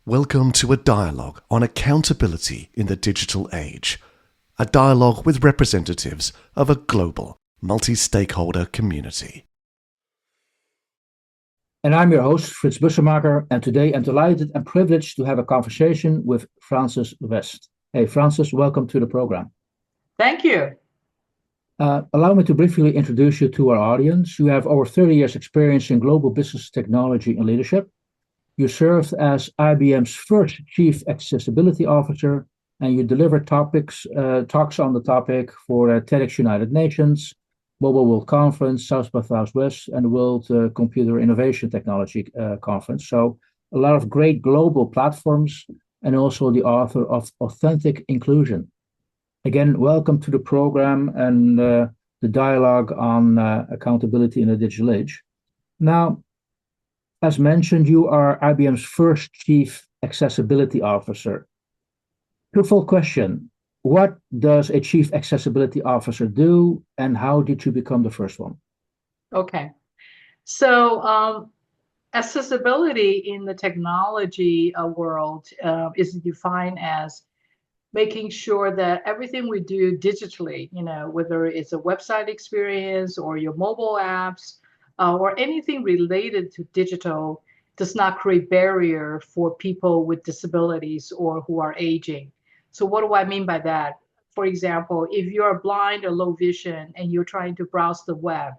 Welcome to a dialogue on accountability in the digital age. A dialogue with representatives of a global, multi-stakeholder community. And I'm your host, Frits Bussemaker, and today I'm delighted and privileged to have a conversation with Frances West. Hey, Frances, welcome to the program. Thank you. Allow me to briefly introduce you to our audience. You have over 30 years experience in global business technology and leadership. You served as IBM's first Chief Accessibility Officer, and you delivered talks on the topic for TEDx United Nations, Mobile World Conference, South by Southwest, and the World Computer Innovation Technology Conference. So a lot of great global platforms, and also the author of Authentic Inclusion. Again, welcome to the program and the dialogue on accountability in the digital age. Now, as mentioned, you are IBM's first Chief Accessibility Officer. Twofold question. What does a Chief Accessibility Officer do, and how did you become the first one? Okay. So accessibility in the technology world is defined as making sure that everything we do digitally, whether it's a website experience or your mobile apps or anything related to digital, does not create barrier for people with disabilities or who are aging. So what do I mean by that? For example, if you're blind or low vision and you're trying to browse the web,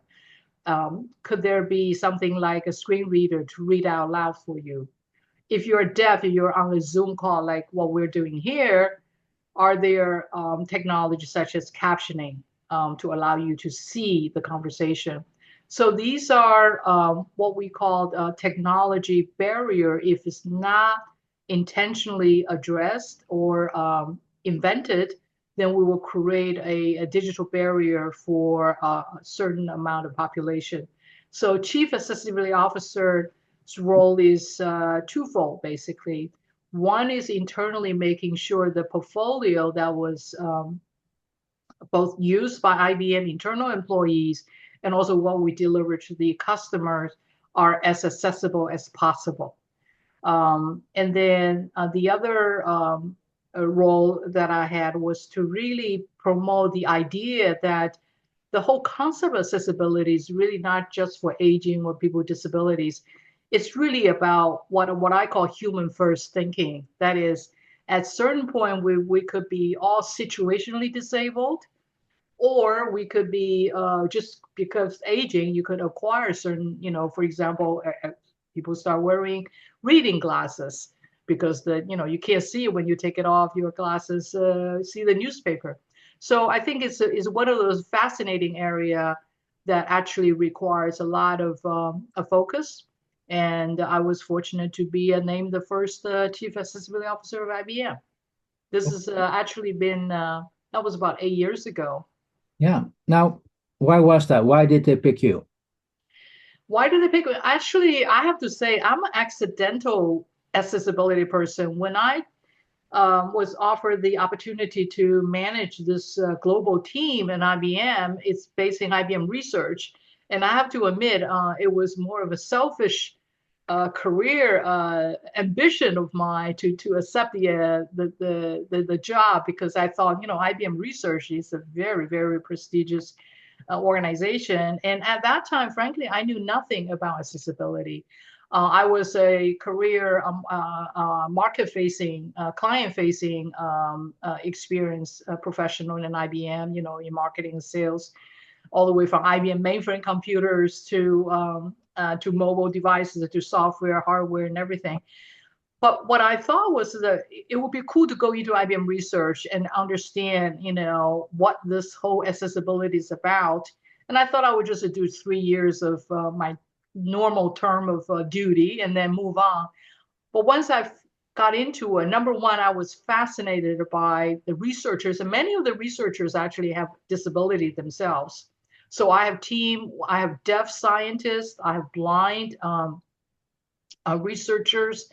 could there be something like a screen reader to read out loud for you? If you're deaf and you're on a Zoom call like what we're doing here, are there technologies such as captioning to allow you to see the conversation? So these are what we call technology barrier. If it's not intentionally addressed or invented, then we will create a digital barrier for a certain amount of population. So Chief Accessibility Officer's role is twofold, basically. One is internally making sure the portfolio that was both used by IBM internal employees and also what we deliver to the customers are as accessible as possible. And then the other role that I had was to really promote the idea that the whole concept of accessibility is really not just for aging or people with disabilities. It's really about what I call human first thinking. That is, at certain point we could be all situationally disabled, or we could be just because aging, you could acquire certain, for example, people start wearing reading glasses because you can't see when you take it off your glasses, see the newspaper. So I think it's one of those fascinating area that actually requires a lot of a focus. And I was fortunate to be named the first Chief Accessibility Officer of IBM. This has actually been, that was about 8 years ago. Yeah. Now, why was that? Why did they pick you? Why did they pick me? Actually, I have to say, I'm an accidental accessibility person. When I was offered the opportunity to manage this global team in IBM, it's based in IBM Research. And I have to admit, it was more of a selfish career ambition of mine to accept the job, because I thought, IBM Research is a very, very prestigious organization. And at that time, frankly, I knew nothing about accessibility. I was a career market-facing, client-facing experience professional in IBM, in marketing and sales, all the way from IBM mainframe computers to mobile devices, to software, hardware, and everything. But what I thought was that it would be cool to go into IBM Research and understand, what this whole accessibility is about. And I thought I would just do 3 years of my normal term of duty and then move on. But once I got into it, number one, I was fascinated by the researchers, and many of the researchers actually have disability themselves. So I have deaf scientists, I have blind researchers.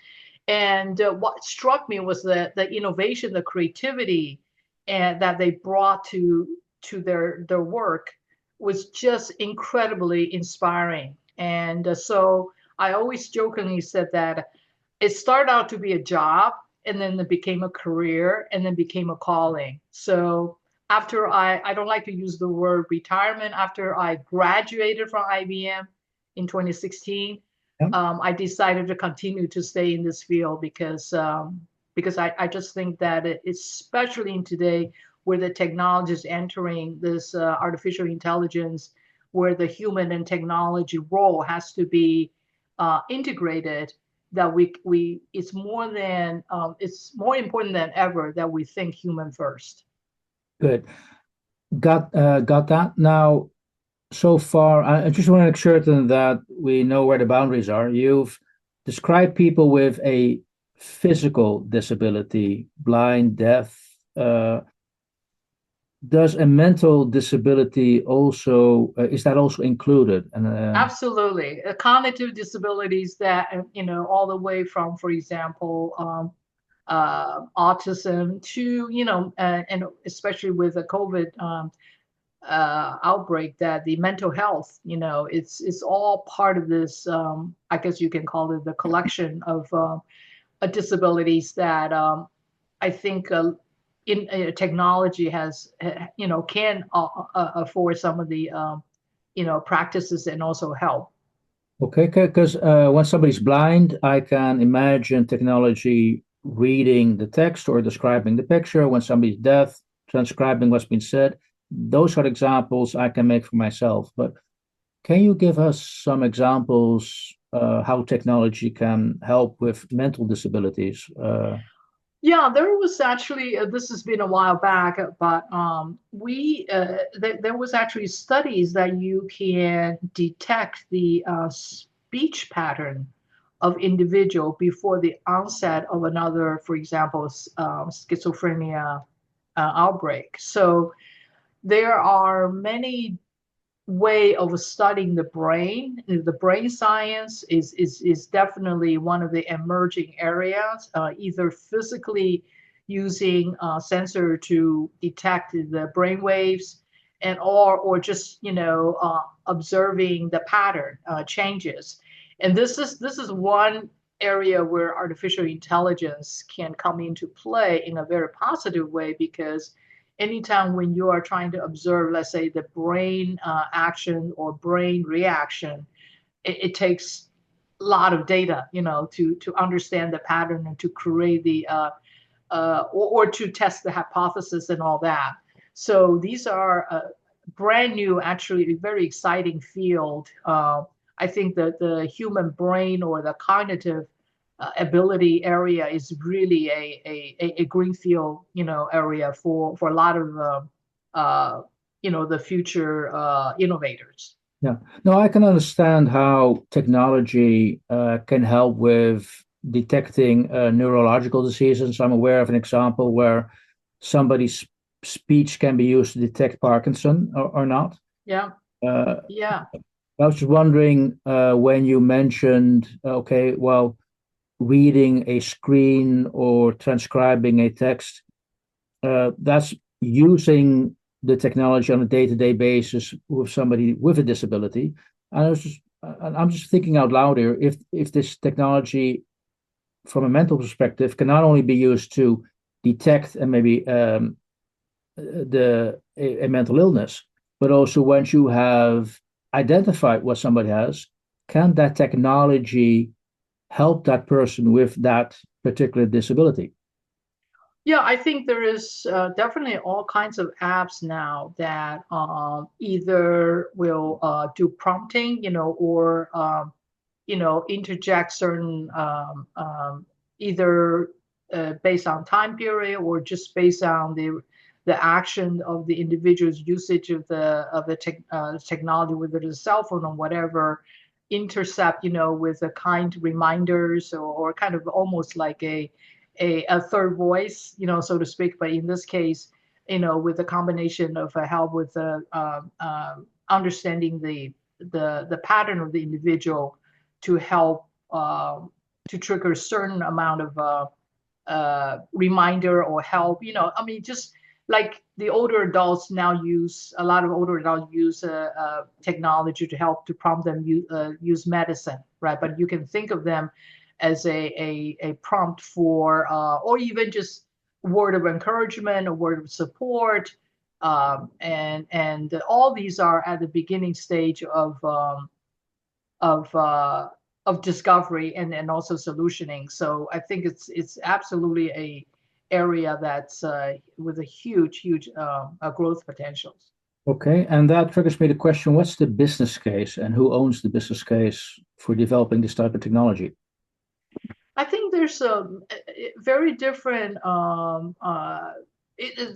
And what struck me was the innovation, the creativity, and that they brought to their work was just incredibly inspiring. And so I always jokingly said that it started out to be a job, and then it became a career, and then became a calling. So after I don't like to use the word retirement, after I graduated from IBM in 2016, Yeah. I decided to continue to stay in this field because I just think that especially in today where the technology is entering this artificial intelligence, where the human and technology role has to be integrated, that we it's more important than ever that we think human first. Good. Got that. Now, so far, I just want to make certain that we know where the boundaries are. You've described people with a physical disability, blind, deaf. Does a mental disability also, is that also included? And Absolutely. Cognitive disabilities that, all the way from, for example, autism to, and especially with the COVID outbreak, that the mental health, it's all part of this, I guess you can call it the collection of disabilities that I think in technology has, can afford some of the, practices and also help. Okay, because when somebody's blind, I can imagine technology reading the text or describing the picture. When somebody's deaf, transcribing what's been said. Those are examples I can make for myself. But can you give us some examples how technology can help with mental disabilities? Yeah, there was actually, this has been a while back, but there was actually studies that you can detect the speech pattern of individual before the onset of another, for example, schizophrenia outbreak. So there are many way of studying the brain. The brain science is definitely one of the emerging areas, either physically using sensor to detect the brain waves, and or just observing the pattern changes. And this is one area where artificial intelligence can come into play in a very positive way, because anytime when you are trying to observe, let's say, the brain action or brain reaction, it takes a lot of data, to understand the pattern and to create the or to test the hypothesis and all that. So these are brand new, actually a very exciting field. I think that the human brain or the cognitive ability area is really a greenfield, area for a lot of the future innovators. Yeah. No, I can understand how technology can help with detecting neurological diseases. I'm aware of an example where somebody's speech can be used to detect Parkinson or not. Yeah. Uh, Yeah. I was just wondering when you mentioned, okay, well, reading a screen or transcribing a text, that's using the technology on a day-to-day basis with somebody with a disability. I'm just thinking out loud here, if this technology from a mental perspective can not only be used to detect and maybe a mental illness, but also once you have identified what somebody has, can that technology help that person with that particular disability? Yeah, I think there is definitely all kinds of apps now that either will do prompting, or interject certain either based on time period or just based on the action of the individual's usage of the technology, whether it's a cell phone or whatever, intercept, with a kind reminders, or kind of almost like a third voice, so to speak. But in this case, with a combination of help with understanding the pattern of the individual to help to trigger a certain amount of reminder or help. I mean, just like the older adults now use, a lot of older adults use technology to help to prompt them use medicine, right? But you can think of them as a prompt for, or even just word of encouragement, a word of support. And all these are at the beginning stage of uh, of discovery and also solutioning. So I think it's absolutely a area that's with a huge growth potentials. Okay, and that triggers me the question, what's the business case and who owns the business case for developing this type of technology? I think there's a very different.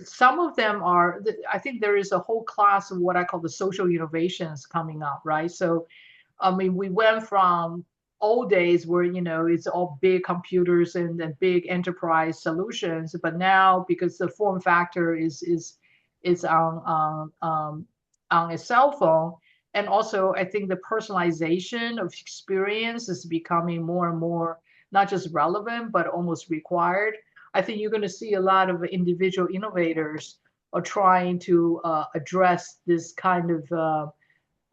Some of them are. I think there is a whole class of what I call the social innovations coming up, right? So I mean, we went from old days where, it's all big computers and big enterprise solutions, but now because the form factor is on a cell phone, and also I think the personalization of experience is becoming more and more not just relevant but almost required. I think you're going to see a lot of individual innovators are trying to address this kind of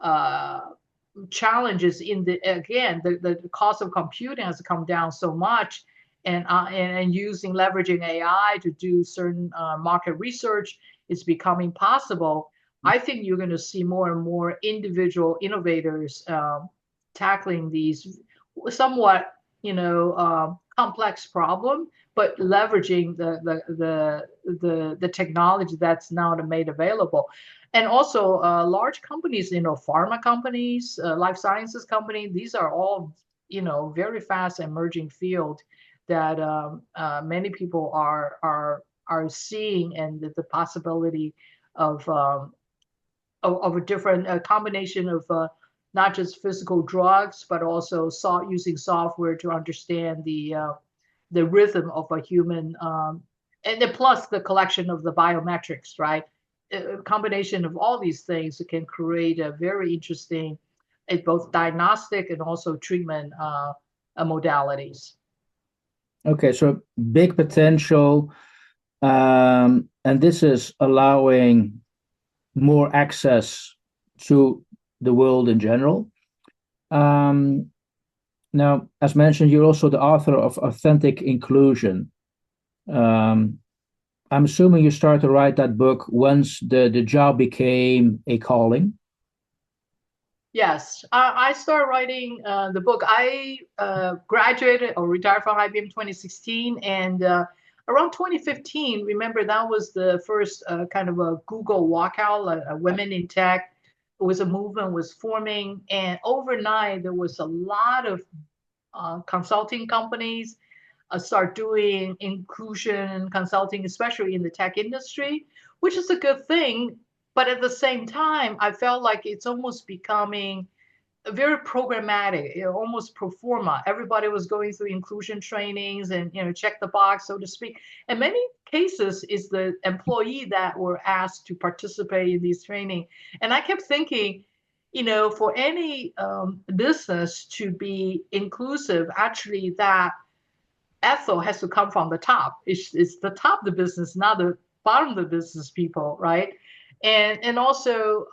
uh, challenges in the cost of computing has come down so much, and using leveraging AI to do certain market research is becoming possible. I think you're going to see more and more individual innovators tackling these somewhat complex problem, but leveraging the technology that's now made available. And also large companies, pharma companies, life sciences companies, these are all, very fast emerging field that many people are seeing, and the possibility of a different combination of not just physical drugs, but also using software to understand the rhythm of a human, and then plus the collection of the biometrics, right? A combination of all these things can create a very interesting, both diagnostic and also treatment modalities. Okay, so big potential, and this is allowing more access to the world in general. Now, as mentioned, you're also the author of Authentic Inclusion. I'm assuming you started to write that book once the job became a calling. Yes, I started writing the book. I graduated or retired from IBM 2016, and around 2015, remember that was the first kind of a Google walkout, women in tech. It was a movement was forming, and overnight there was a lot of consulting companies start doing inclusion consulting, especially in the tech industry, which is a good thing. But at the same time, I felt like it's almost becoming very programmatic, almost pro forma. Everybody was going through inclusion trainings and check the box, so to speak. In many cases, it's the employee that were asked to participate in these training. And I kept thinking, for any business to be inclusive, actually that ethos has to come from the top. It's the top of the business, not the bottom of the business people, right? And also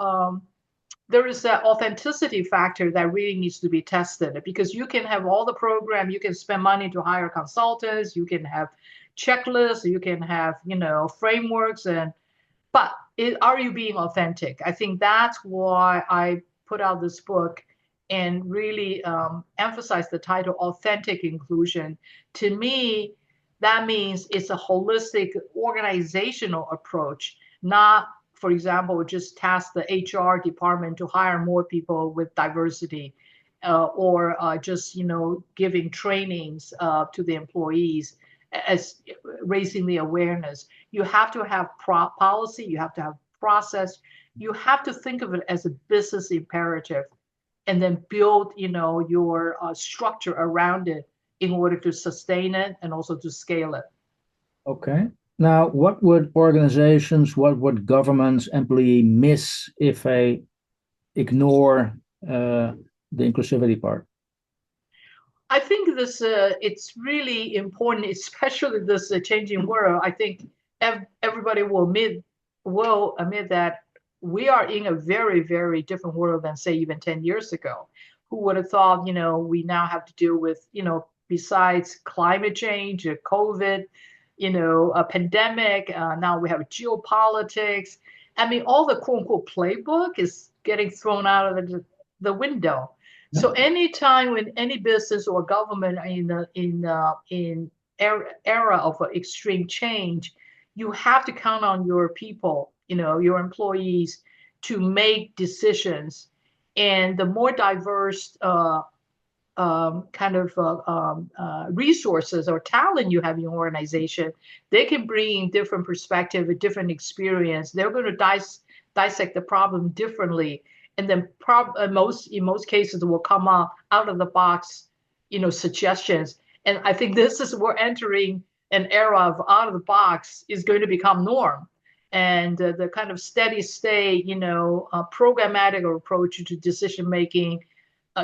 there is that authenticity factor that really needs to be tested, because you can have all the program, you can spend money to hire consultants, you can have checklists, you can have frameworks, but are you being authentic? I think that's why I put out this book and really emphasize the title Authentic Inclusion. To me, that means it's a holistic organizational approach, not, for example, just task the HR department to hire more people with diversity, or just giving trainings to the employees as raising the awareness. You have to have policy, you have to have process, you have to think of it as a business imperative, and then build your structure around it in order to sustain it and also to scale it. Okay. Now, what would organizations, what would governments, employee miss if they ignore the inclusivity part? I think this it's really important, especially this changing world. I think everybody will admit that we are in a very different world than say even 10 years ago. Who would have thought we now have to deal with besides climate change, COVID, a pandemic. Now we have geopolitics. I mean, all the quote unquote playbook is getting thrown out of the window. So anytime when any business or government are in era of extreme change, you have to count on your people, your employees, to make decisions. And the more diverse resources or talent you have in your organization, they can bring different perspective, a different experience. They're going to dissect the problem differently, and then in most cases will come out of the box, suggestions. And I think we're entering an era of out of the box is going to become norm. And the kind of steady state, programmatic approach to decision making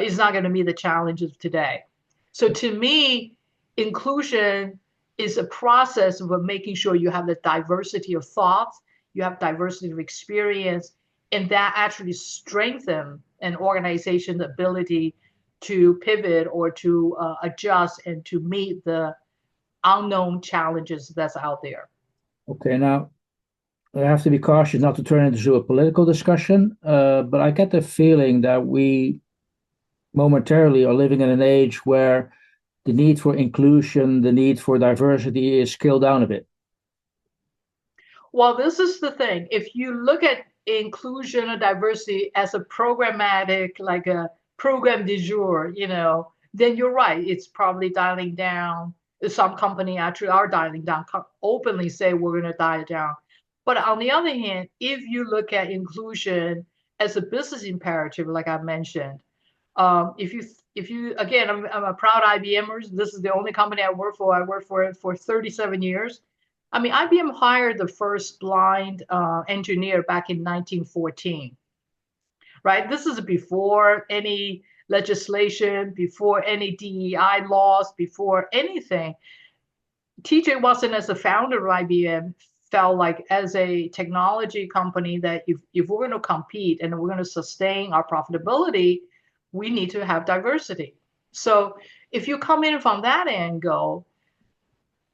is not going to meet the challenges of today. So to me, inclusion is a process of making sure you have the diversity of thoughts, you have diversity of experience, and that actually strengthen an organization's ability to pivot or to adjust and to meet the unknown challenges that's out there. Okay, now I have to be cautious not to turn it into a political discussion, but I get the feeling that we momentarily are living in an age where the need for inclusion, the need for diversity is scaled down a bit. Well, this is the thing. If you look at inclusion and diversity as a programmatic, like a program du jour, then you're right. It's probably dialing down. Some company actually are dialing down, openly say we're going to dial down. But on the other hand, if you look at inclusion as a business imperative, like I mentioned, if you again, I'm a proud IBMer. This is the only company I work for. I worked for it for 37 years. I mean, IBM hired the first blind engineer back in 1914, right? This is before any legislation, before any DEI laws, before anything. TJ Watson, as the founder of IBM, felt like as a technology company that if we're going to compete and we're going to sustain our profitability, we need to have diversity. So if you come in from that angle,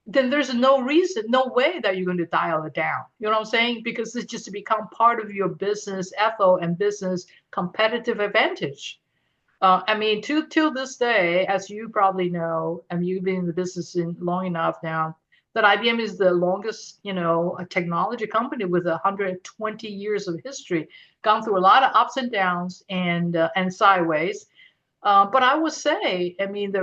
then there's no way that you're going to dial it down. You know what I'm saying? Because it's just to become part of your business ethos and business competitive advantage. I mean, till this day, as you probably know, and you've been in the business long enough now, that IBM is the longest, a technology company with 120 years of history, gone through a lot of ups and downs and sideways. But I would say, I mean,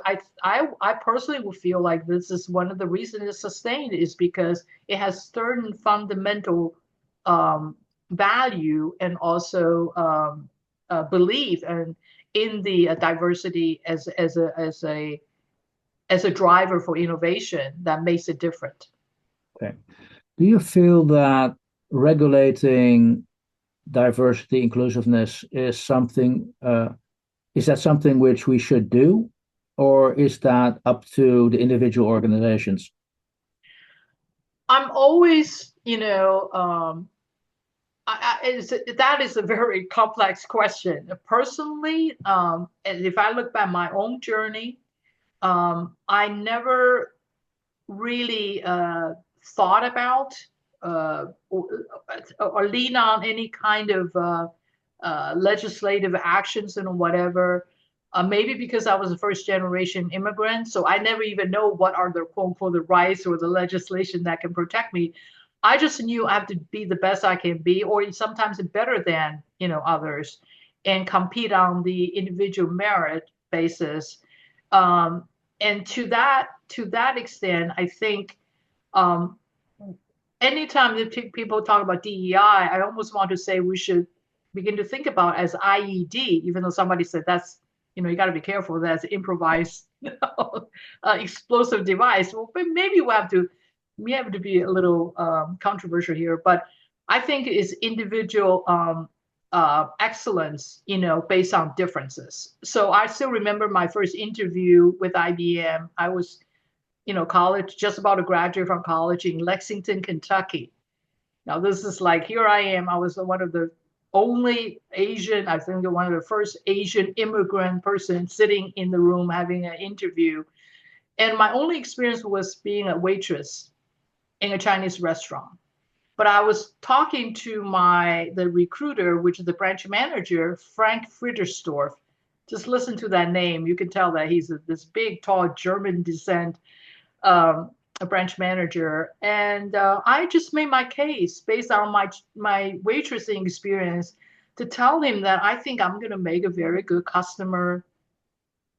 I personally would feel like this is one of the reasons it's sustained is because it has certain fundamental value and also belief and in the diversity as a driver for innovation that makes it different. Okay. Do you feel that regulating diversity inclusiveness is something? Is that something which we should do, or is that up to the individual organizations? I'm always, that is a very complex question. Personally, and if I look back my own journey, I never really thought about or lean on any kind of legislative actions and whatever. Maybe because I was a first generation immigrant, so I never even know what are the quote unquote the rights or the legislation that can protect me. I just knew I have to be the best I can be, or sometimes better than others, and compete on the individual merit basis. And to that extent, I think anytime that people talk about DEI, I almost want to say we should begin to think about as IED, even though somebody said that's, you got to be careful, that's improvised explosive device. Well, but maybe we have to be a little controversial here, but I think it's individual excellence, based on differences. So I still remember my first interview with IBM. I was, college, just about to graduate from college in Lexington, Kentucky. Now this is like, here I am. I was one of the only Asian, I think one of the first Asian immigrant person sitting in the room having an interview. And my only experience was being a waitress in a Chinese restaurant. But I was talking to the recruiter, which is the branch manager, Frank Friedersdorf. Just listen to that name. You can tell that he's this big, tall German descent a branch manager. And I just made my case based on my waitressing experience to tell him that I think I'm going to make a very good customer,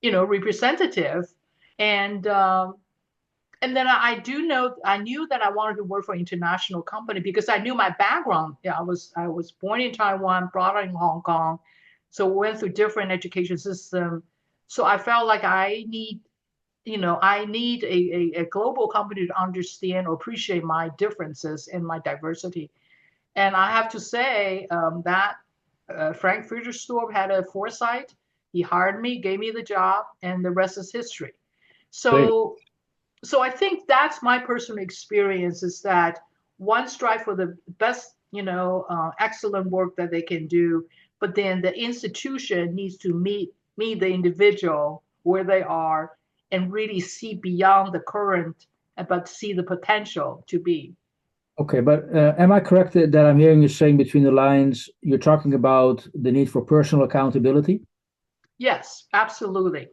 representative. And then I knew that I wanted to work for an international company because I knew my background. Yeah, I was born in Taiwan, brought up in Hong Kong, so went through different education system. So I felt like I need a global company to understand or appreciate my differences and my diversity. And I have to say that Frank Friedersdorf had a foresight. He hired me, gave me the job, and the rest is history. Great. So I think that's my personal experience is that one strive for the best, excellent work that they can do, but then the institution needs to meet the individual where they are and really see beyond the current, but see the potential to be. Okay, but am I correct that I'm hearing you saying between the lines, you're talking about the need for personal accountability? Yes, absolutely.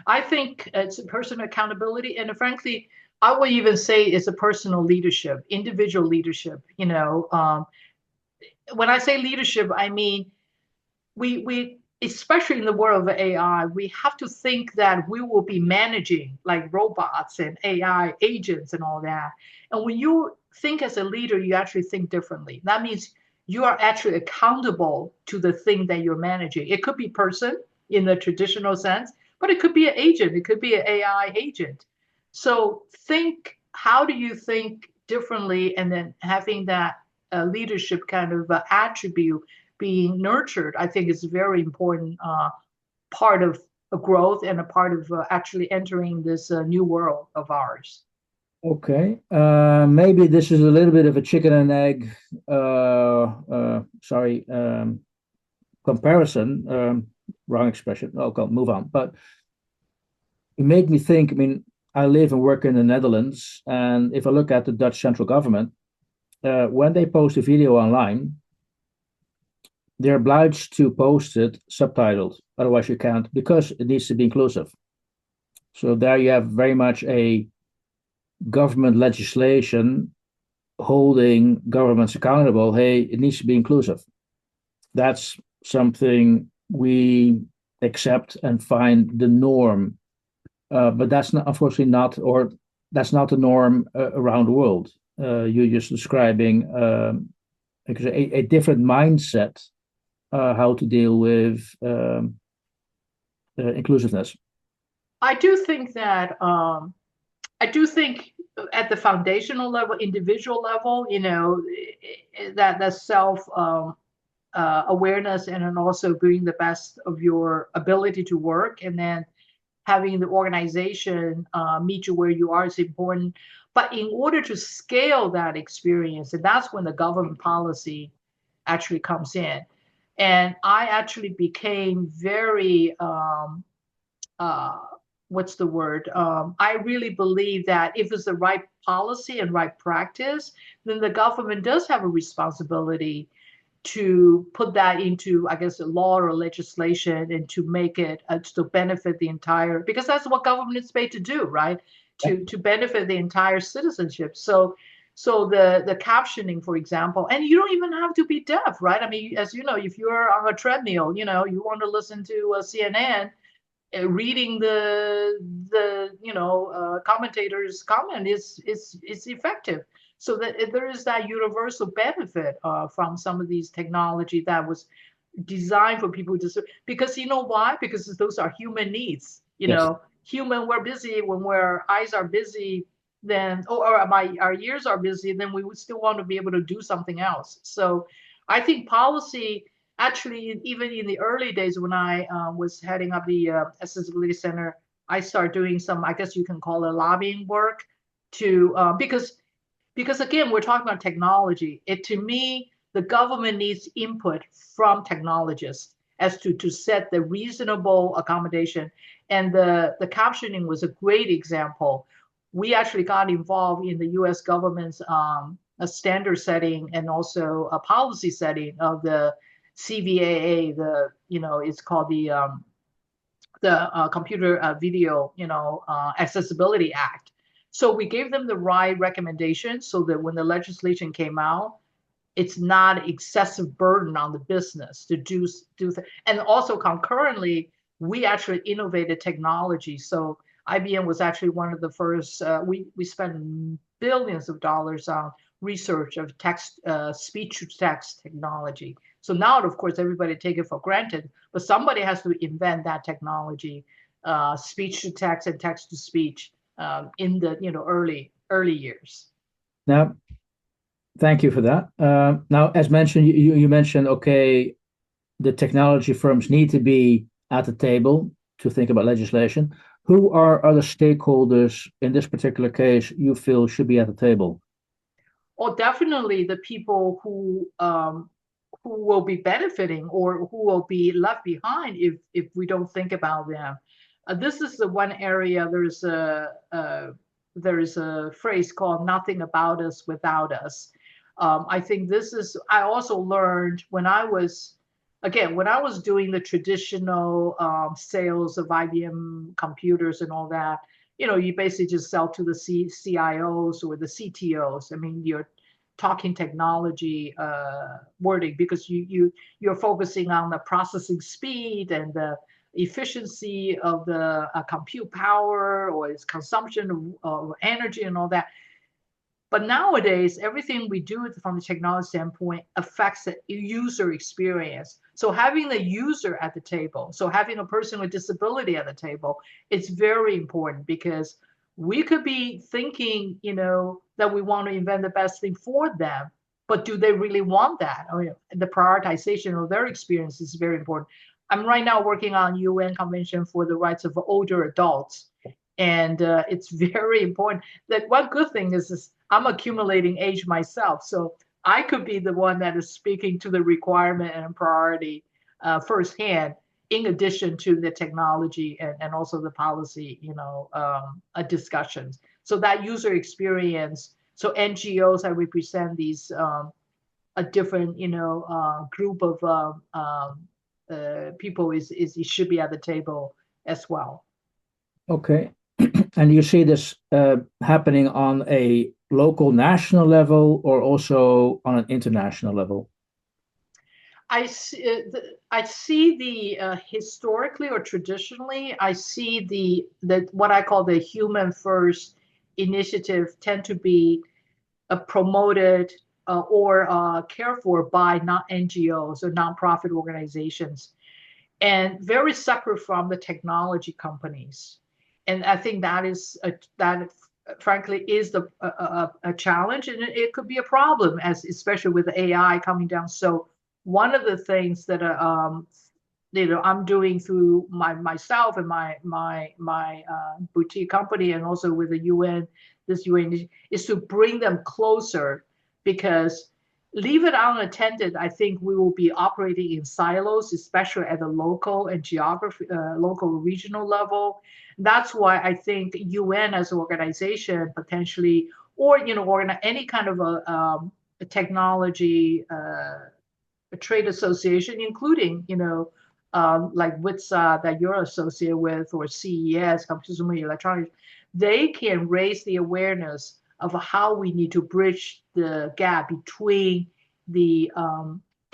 I think it's a personal accountability, and frankly, I would even say it's a personal leadership, individual leadership. When I say leadership, I mean we especially in the world of AI, we have to think that we will be managing like robots and AI agents and all that. And when you think as a leader, you actually think differently. That means you are actually accountable to the thing that you're managing. It could be person in the traditional sense, but it could be an agent. It could be an AI agent. So think, how do you think differently, and then having that leadership kind of attribute being nurtured, I think is a very important part of growth and a part of actually entering this new world of ours. Okay, maybe this is a little bit of a chicken and egg, comparison, wrong expression. Okay, move on. But it made me think, I mean, I live and work in the Netherlands, and if I look at the Dutch central government, when they post a video online, they're obliged to post it subtitled. Otherwise, you can't, because it needs to be inclusive. So there you have very much a government legislation holding governments accountable. Hey, it needs to be inclusive. That's something we accept and find the norm. But that's not, unfortunately, that's not the norm around the world. You're just describing a different mindset how to deal with inclusiveness. I do think that at the foundational level, individual level, that self awareness, and then also bringing the best of your ability to work, and then having the organization meet you where you are is important. But in order to scale that experience, and that's when the government policy actually comes in. And I actually became very what's the word? I really believe that if it's the right policy and right practice, then the government does have a responsibility to put that into, I guess, a law or legislation, and to make it to benefit the entire, because that's what government is paid to do, right? To benefit the entire citizenship. So the captioning, for example, and you don't even have to be deaf, right? I mean, as you know, if you're on a treadmill, you want to listen to CNN, reading the commentators' comment is effective. So that there is that universal benefit from some of these technology that was designed for people to, because you know why? Because those are human needs. Yes. Human, we're busy when our eyes are busy, then our ears are busy, then we would still want to be able to do something else. So I think policy, actually, even in the early days when I was heading up the accessibility center, I started doing some, I guess you can call it lobbying work to because again, we're talking about technology. To me, the government needs input from technologists, as to set the reasonable accommodation. And the captioning was a great example. We actually got involved in the U.S. government's a standard setting and also a policy setting of the CVAA. It's called the Computer Video Accessibility Act. So we gave them the right recommendations so that when the legislation came out, it's not excessive burden on the business to do and also concurrently, we actually innovated technology. So IBM was actually one of the first. We spent billions of dollars on research of text, speech to text technology. So now, of course, everybody take it for granted, but somebody has to invent that technology, speech to text and text to speech, in the early years. Now, thank you for that. Now, as mentioned, you mentioned, okay, the technology firms need to be at the table to think about legislation. Who are other stakeholders in this particular case you feel should be at the table? Well, definitely the people who will be benefiting or who will be left behind if we don't think about them. This is the one area. There is a phrase called "nothing about us without us." I think this is. I also learned when I was doing the traditional sales of IBM computers and all that. You basically just sell to the CIOs or the CTOs. I mean, you're talking technology wording because you're focusing on the processing speed and the efficiency of the compute power or its consumption of energy and all that. But nowadays, everything we do from the technology standpoint affects the user experience. So having the user at the table, so having a person with disability at the table, it's very important because we could be thinking, that we want to invent the best thing for them, but do they really want that? The prioritization of their experience is very important. I'm right now working on UN Convention for the Rights of Older Adults. And it's very important. That one good thing is I'm accumulating age myself. So I could be the one that is speaking to the requirement and priority firsthand, in addition to the technology and also the policy, discussions. So that user experience. So NGOs that represent these a different, group of people it should be at the table as well. Okay. And you see this happening on a local, national level, or also on an international level? I see the historically or traditionally, I see the what I call the human first initiative tend to be promoted or cared for by not NGOs or nonprofit organizations, and very separate from the technology companies. And I think that frankly is a challenge, and it could be a problem, especially with AI coming down. So one of the things that I'm doing through myself and my boutique company, and also with the UN, is to bring them closer, because leave it unattended, I think we will be operating in silos, especially at the local and local regional level. That's why I think UN as an organization potentially, or any kind of a technology a trade association, including like WITSA that you're associated with, or CES, Consumer Electronics, they can raise the awareness of how we need to bridge the gap between the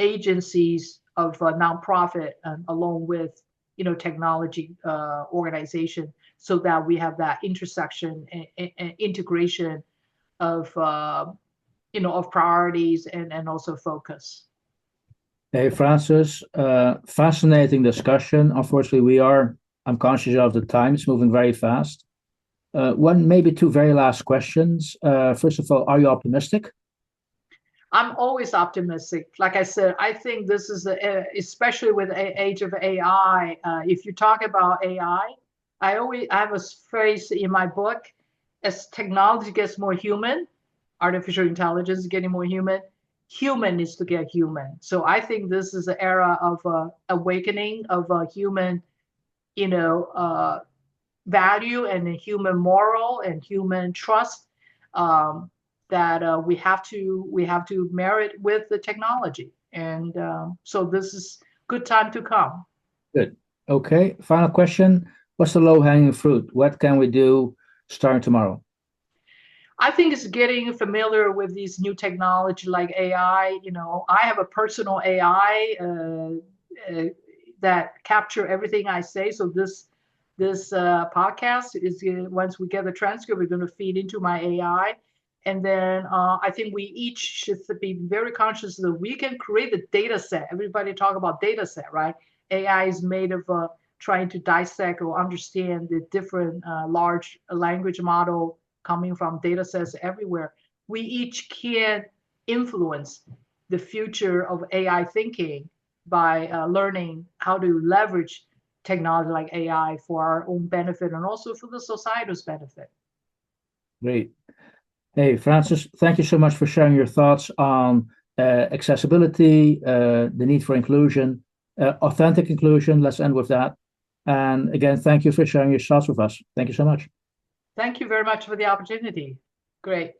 agencies of nonprofit along with technology organization, so that we have that intersection and integration of of priorities and also focus. Hey, Francis, fascinating discussion. Unfortunately, I'm conscious of the time. It's moving very fast. One, maybe two very last questions. First of all, are you optimistic? I'm always optimistic. Like I said, I think this is, especially with the age of AI, if you talk about AI, I have a phrase in my book: as technology gets more human, artificial intelligence is getting more human, human needs to get human. So I think this is an era of awakening of human, value and human moral and human trust, that we have to merit with the technology. And so this is good time to come. Good. Okay. Final question. What's the low-hanging fruit? What can we do starting tomorrow? I think it's getting familiar with these new technology like AI. I have a personal AI that capture everything I say. So this podcast is once we get the transcript, we're going to feed into my AI, and then I think we each should be very conscious that we can create the data set. Everybody talk about data set, right? AI is made of trying to dissect or understand the different large language model coming from data sets everywhere. We each can influence the future of AI thinking by learning how to leverage technology like AI for our own benefit and also for the society's benefit. Great. Hey, Francis, thank you so much for sharing your thoughts on accessibility, the need for inclusion, authentic inclusion. Let's end with that. And again, thank you for sharing your thoughts with us. Thank you so much. Thank you very much for the opportunity. Great.